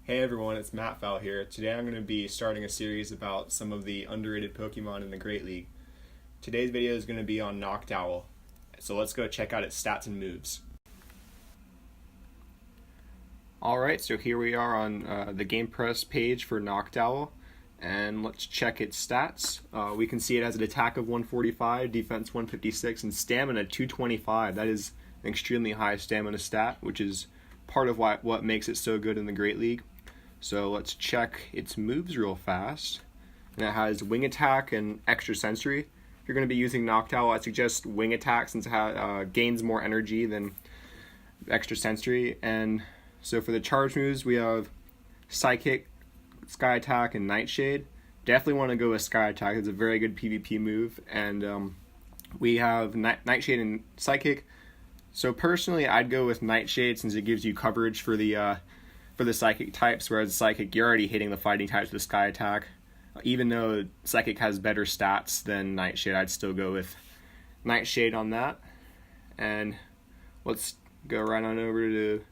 Hey everyone, it's Matt Fowl here. Today I'm going to be starting a series about some of the underrated Pokemon in the Great League. Today's video is going to be on Noctowl, so let's go check out its stats and moves. Alright, so here we are on the Game Press page for Noctowl, and let's check its stats. We can see it has an attack of 145, defense 156, and stamina 225. That is an extremely high stamina stat, which is part of what makes it so good in the Great League. So let's check its moves real fast. And it has Wing Attack and Extra Sensory. If you're going to be using Noctowl, I suggest Wing Attack since it gains more energy than Extra Sensory. And so for the charge moves, we have Psychic, Sky Attack, and Nightshade. Definitely want to go with Sky Attack. It's a very good PvP move. And we have Nightshade and Psychic. So personally, I'd go with Nightshade since it gives you coverage for the Psychic types, whereas Psychic, you're already hitting the fighting types with Sky Attack. Even though Psychic has better stats than Nightshade, I'd still go with Nightshade on that. And let's go right on over to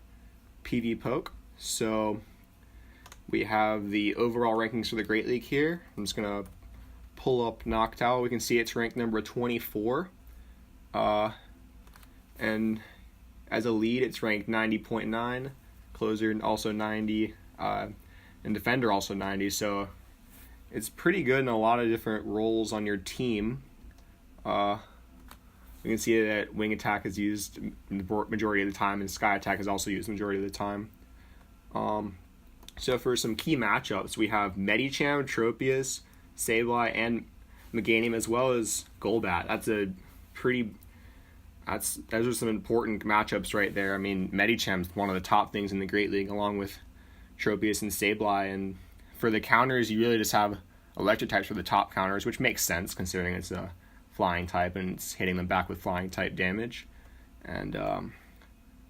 PV Poke. So we have the overall rankings for the Great League here. I'm just going to pull up Noctowl. We can see it's ranked number 24. And as a lead, it's ranked 90.9. Closer also 90, and defender also 90, so it's pretty good in a lot of different roles on your team. You can see that Wing Attack is used majority of the time, and Sky Attack is also used majority of the time. So for some key matchups, we have Medicham, Tropius, Sableye, and Meganium, as well as Golbat. Those are some important matchups right there. I mean, Medicham's one of the top things in the Great League, along with Tropius and Sableye. And for the counters, you really just have electric types for the top counters, which makes sense considering it's a flying type and it's hitting them back with flying type damage. And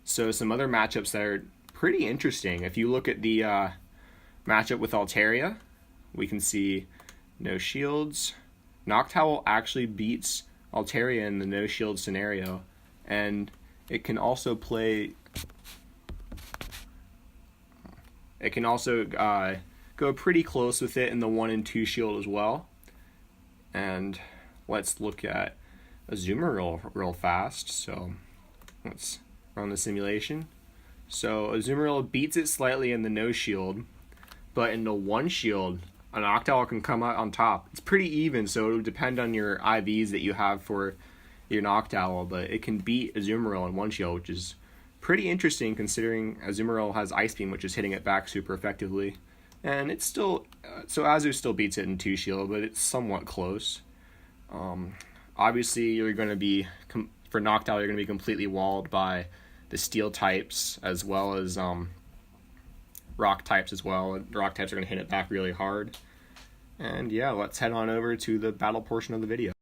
so some other matchups that are pretty interesting. If you look at the matchup with Altaria, we can see no shields. Noctowl actually beats Altaria in the no shield scenario, and it can also go pretty close with it in the 1 and 2 shield as well. And let's look at Azumarill real fast. So let's run the simulation. So Azumarill beats it slightly in the no shield, but in the 1 shield, an Noctowl can come out on top. It's pretty even, so it would depend on your IVs that you have for your Noctowl, but it can beat Azumarill in 1 shield, which is pretty interesting considering Azumarill has Ice Beam, which is hitting it back super effectively. And it's still, so Azu still beats it in 2 shield, but it's somewhat close. Obviously, you're going to be, for Noctowl, you're going to be completely walled by the Steel types as well as Rock types as well. Rock types are going to hit it back really hard. And yeah, let's head on over to the battle portion of the video.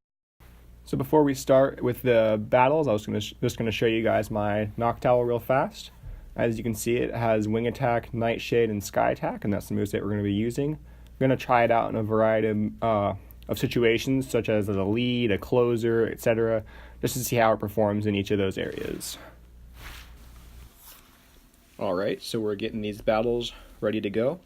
So before we start with the battles, I was just going to show you guys my Noctowl real fast. As you can see, it has Wing Attack, Nightshade, and Sky Attack, and that's the moves that we're going to be using. We're going to try it out in a variety of situations, such as a lead, a closer, etc., just to see how it performs in each of those areas. Alright, so we're getting these battles ready to go.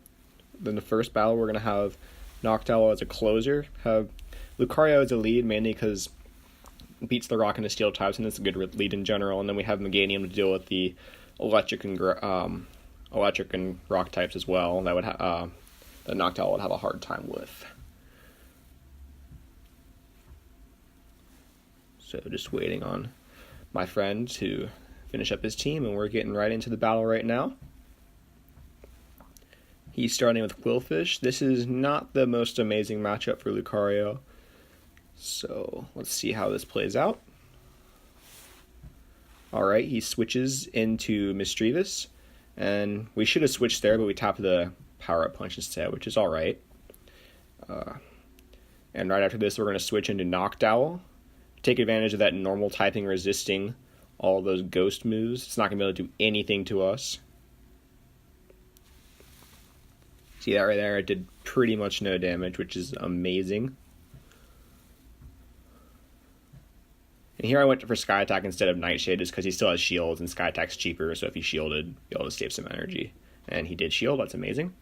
Then the first battle, we're going to have Noctowl as a closer, have Lucario as a lead, mainly because it beats the Rock and the Steel types, and it's a good lead in general. And then we have Meganium to deal with the Electric and Rock types as well, that Noctowl would have a hard time with. So just waiting on my friend to finish up his team, and we're getting right into the battle right now. He's starting with Quillfish. This is not the most amazing matchup for Lucario, so let's see how this plays out. Alright, he switches into Misdreavus, and we should have switched there, but we tapped the Power-Up Punch instead, which is alright. And right after this, we're going to switch into Noctowl, take advantage of that normal typing resisting all those ghost moves. It's not going to be able to do anything to us. See that right there? It did pretty much no damage, which is amazing. And here I went for Sky Attack instead of Nightshade just because he still has shields and Sky Attack's cheaper, so if he shielded, you'll be able to save some energy. And he did shield, that's amazing.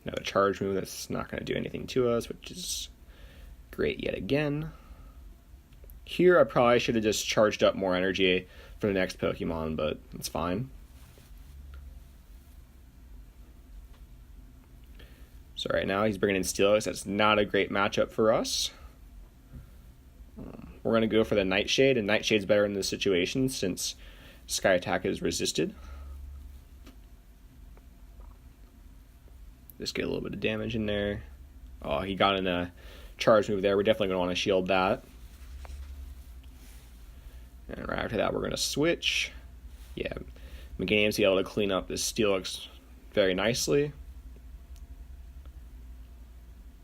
Another charge move that's not going to do anything to us, which is great yet again. Here I probably should have just charged up more energy for the next Pokemon, but it's fine. So right now he's bringing in Steelix. That's not a great matchup for us. We're going to go for the Nightshade, and Nightshade's better in this situation since Sky Attack is resisted. Just get a little bit of damage in there. Oh, he got in a charge move there. We're definitely going to want to shield that. And right after that, we're going to switch. Yeah, Meganium's able to clean up this Steelix very nicely.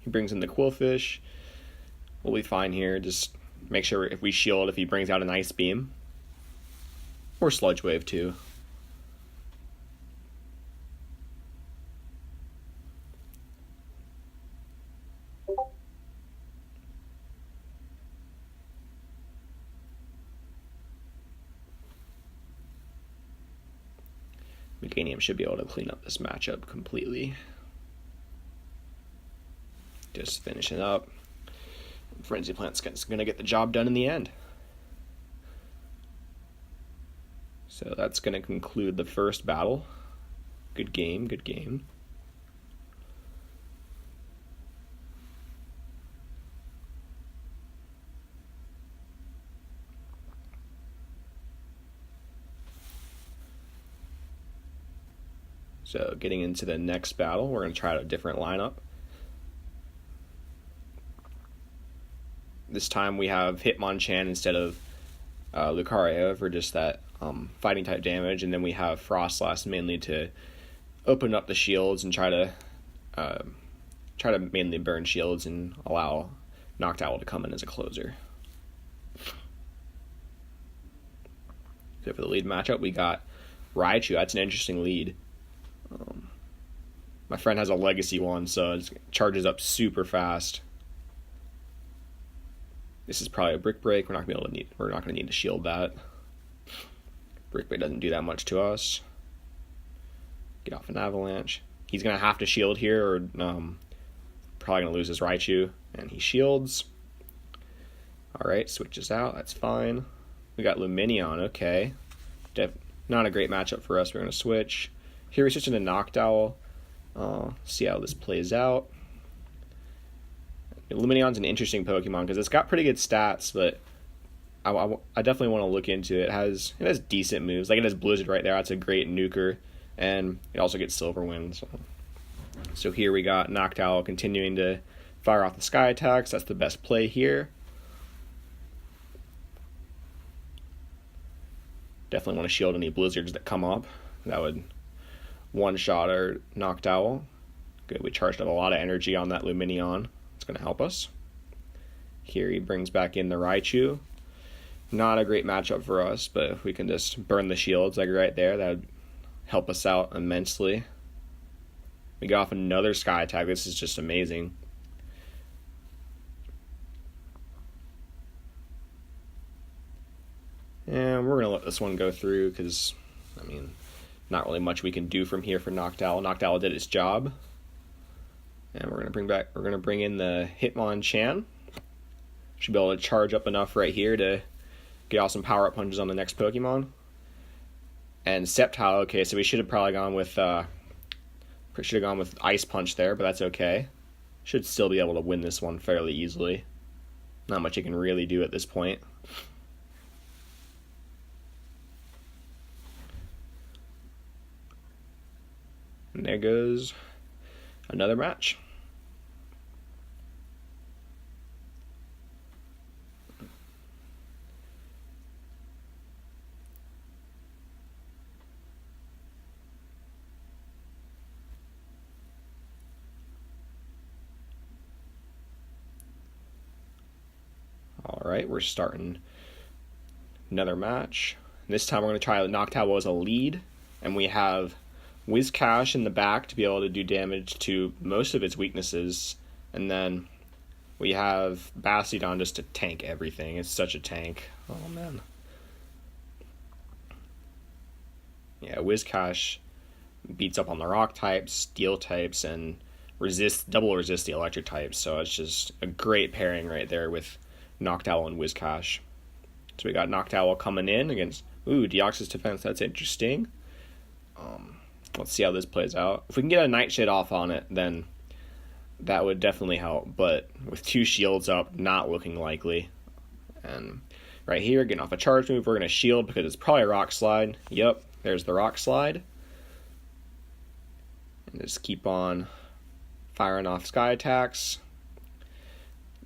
He brings in the Quillfish. We'll be fine here. Just make sure if we shield, if he brings out an Ice Beam. Or Sludge Wave, too. Meganium should be able to clean up this matchup completely. Just finishing up. Frenzy Plant's going to get the job done in the end. So that's going to conclude the first battle. Good game, good game. So getting into the next battle, we're going to try out a different lineup. This time we have Hitmonchan instead of Lucario for just that fighting type damage, and then we have Frostlass mainly to open up the shields and try to mainly burn shields and allow Noctowl to come in as a closer. So for the lead matchup, we got Raichu. That's an interesting lead. My friend has a legacy one, so it charges up super fast. This is probably a Brick Break. We're not going to need to shield that. Brick Break doesn't do that much to us. Get off an Avalanche. He's going to have to shield here, or probably going to lose his Raichu, and he shields. All right, switches out. That's fine. We got Lumineon. Okay, not a great matchup for us. We're going to switch. Here we switch into Noctowl. See how this plays out. Lumineon's an interesting Pokemon because it's got pretty good stats, but I definitely want to look into it. It has decent moves. Like, it has Blizzard right there. That's a great nuker, and it also gets Silver Wind. So here we got Noctowl continuing to fire off the Sky Attacks. That's the best play here. Definitely want to shield any Blizzards that come up. That would one-shot our Noctowl. Good, we charged up a lot of energy on that Lumineon. It's going to help us. Here he brings back in the Raichu. Not a great matchup for us, but if we can just burn the shields like right there, that would help us out immensely. We got off another Sky Attack. This is just amazing. And we're going to let this one go through because, I mean, not really much we can do from here for Noctowl. Noctowl did its job. And we're going to bring in the Hitmonchan. Should be able to charge up enough right here to get off some power-up punches on the next Pokemon. And Sceptile, okay, so we should have probably gone with Ice Punch there, but that's okay. Should still be able to win this one fairly easily. Not much you can really do at this point. And there goes another match. Alright, we're starting another match. This time we're going to try Noctowl as a lead, and we have Whiscash in the back to be able to do damage to most of its weaknesses, and then we have Bastiodon just to tank everything. It's such a tank. Oh, man. Yeah, Whiscash beats up on the rock types, steel types, and double resist the electric types. So it's just a great pairing right there with Noctowl and Whiscash. So we got Noctowl coming in against Deoxys defense. That's interesting. Let's see how this plays out. If we can get a Nightshade off on it, then that would definitely help. But with 2 shields up, not looking likely. And right here, getting off a charge move, we're going to shield because it's probably a Rock Slide. Yep, there's the Rock Slide. And just keep on firing off Sky Attacks.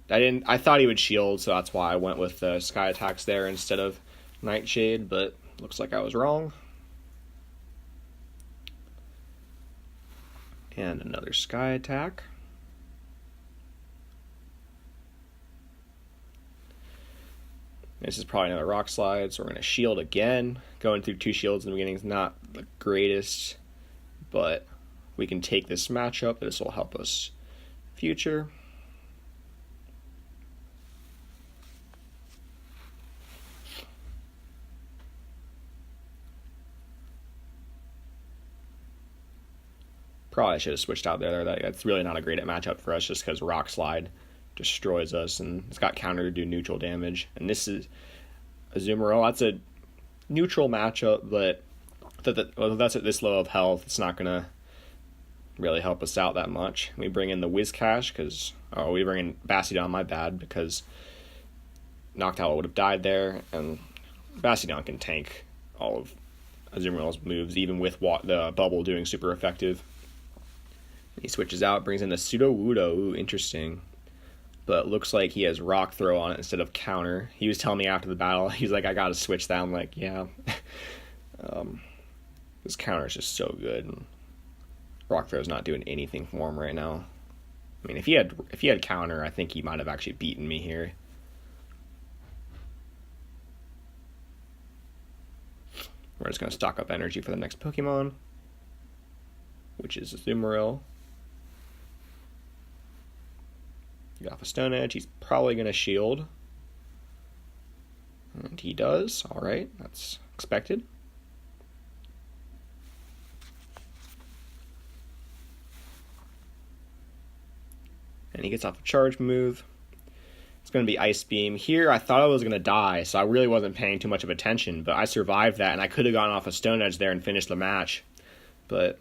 I thought he would shield, so that's why I went with the Sky Attacks there instead of Nightshade, but looks like I was wrong. And another Sky Attack. This is probably another Rock Slide, so we're going to shield again. Going through 2 shields in the beginning is not the greatest, but we can take this matchup. This will help us future. Probably should have switched out there. That's really not a great matchup for us just because Rock Slide destroys us and it's got counter to do neutral damage. And this is Azumarill. That's a neutral matchup, but that's at this low of health. It's not going to really help us out that much. We bring in the Whiscash we bring in Bastiodon, my bad, because Noctowl would have died there, and Bastiodon can tank all of Azumarill's moves, even with the bubble doing super effective. He switches out, brings in the Sudowoodo. Ooh, interesting. But looks like he has Rock Throw on it instead of Counter. He was telling me after the battle, he's like, I gotta switch that. I'm like, yeah. This Counter is just so good. And Rock Throw's not doing anything for him right now. I mean, if he had Counter, I think he might have actually beaten me here. We're just going to stock up energy for the next Pokemon, which is Azumarill. Get off a Stone Edge. He's probably going to shield. And he does. Alright, that's expected. And he gets off a charge move. It's going to be Ice Beam. Here, I thought I was going to die, so I really wasn't paying too much of attention, but I survived that, and I could have gone off a Stone Edge there and finished the match. But,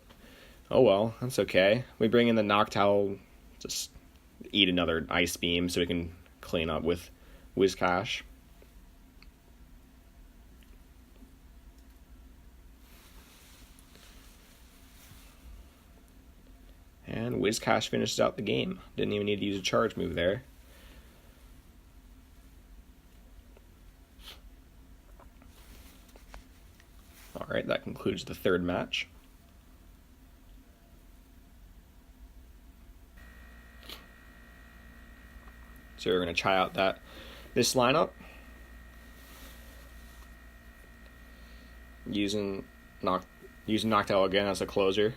oh well, that's okay. We bring in the Noctowl, just eat another Ice Beam so we can clean up with Whiscash. And Whiscash finishes out the game. Didn't even need to use a charge move there. Alright, that concludes the 3rd match. So we're going to try out this lineup. Using Noctowl again as a closer.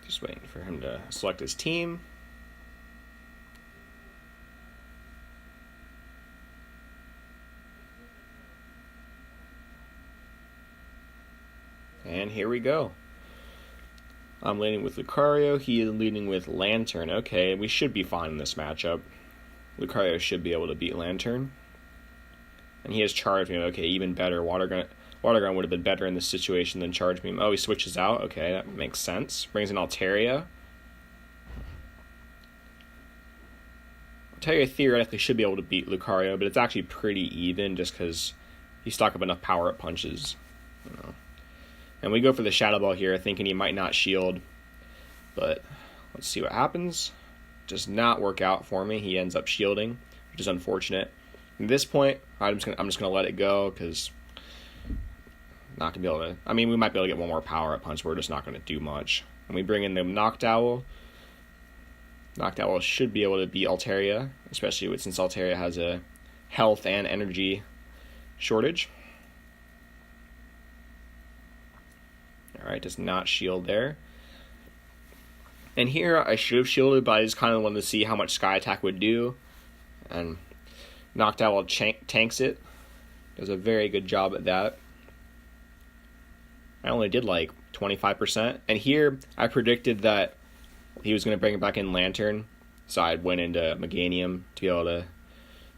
Just waiting for him to select his team. And here we go. I'm leading with Lucario. He is leading with Lantern. Okay, we should be fine in this matchup. Lucario should be able to beat Lantern. And he has Charge Beam. Okay, even better. Water Gun would have been better in this situation than Charge Beam. Oh, he switches out. Okay, that makes sense. Brings in Altaria. Altaria theoretically should be able to beat Lucario, but it's actually pretty even just because you stock up enough power-up punches. You know. And we go for the Shadow Ball here, thinking he might not shield. But let's see what happens. Does not work out for me. He ends up shielding, which is unfortunate. At this point, I'm just gonna let it go because not gonna be able to. I mean, we might be able to get one more power-up punch. But we're just not gonna do much. And we bring in the Noctowl. Noctowl should be able to beat Altaria, especially since Altaria has a health and energy shortage. Alright, does not shield there. And here I should have shielded, but I just kind of wanted to see how much Sky Attack would do. And Noctowl tanks it. Does a very good job at that. I only did like 25%. And here I predicted that he was going to bring it back in Lantern. So I went into Meganium to be able to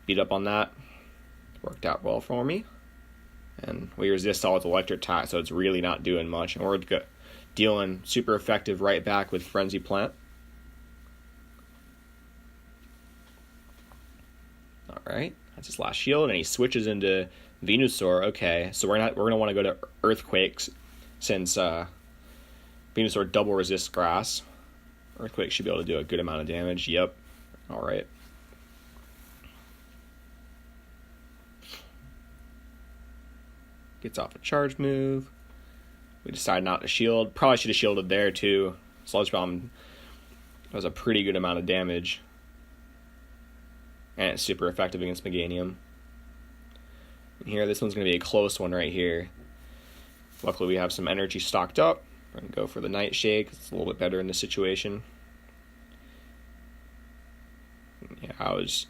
beat up on that. Worked out well for me. And we resist all with Electric Attack, so it's really not doing much. And we're dealing super effective right back with Frenzy Plant. Alright, that's his last shield, and he switches into Venusaur. Okay, so we're gonna want to go to Earthquakes since Venusaur double resists grass. Earthquake should be able to do a good amount of damage. Yep. Alright. Gets off a charge move. We decide not to shield. Probably should have shielded there too. Sludge Bomb does a pretty good amount of damage. And it's super effective against Meganium. And here, this one's going to be a close one right here. Luckily, we have some energy stocked up. We're going to go for the Nightshake. It's a little bit better in this situation. Yeah, I was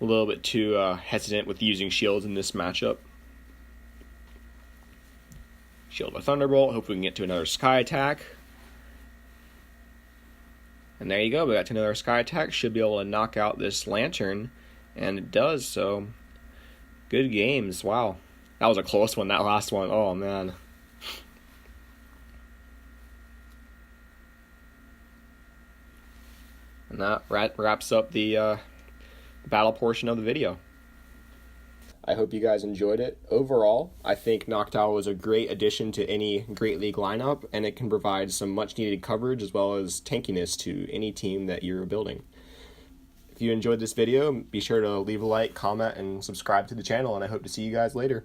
a little bit too hesitant with using shields in this matchup. Shield a Thunderbolt. Hope we can get to another Sky Attack. And there you go. We got to another Sky Attack. Should be able to knock out this Lantern. And it does, so good games. Wow. That was a close one, that last one. Oh, man. And that wraps up the battle portion of the video. I hope you guys enjoyed it. Overall, I think Noctowl was a great addition to any Great League lineup, and it can provide some much-needed coverage as well as tankiness to any team that you're building. If you enjoyed this video, be sure to leave a like, comment, and subscribe to the channel, and I hope to see you guys later.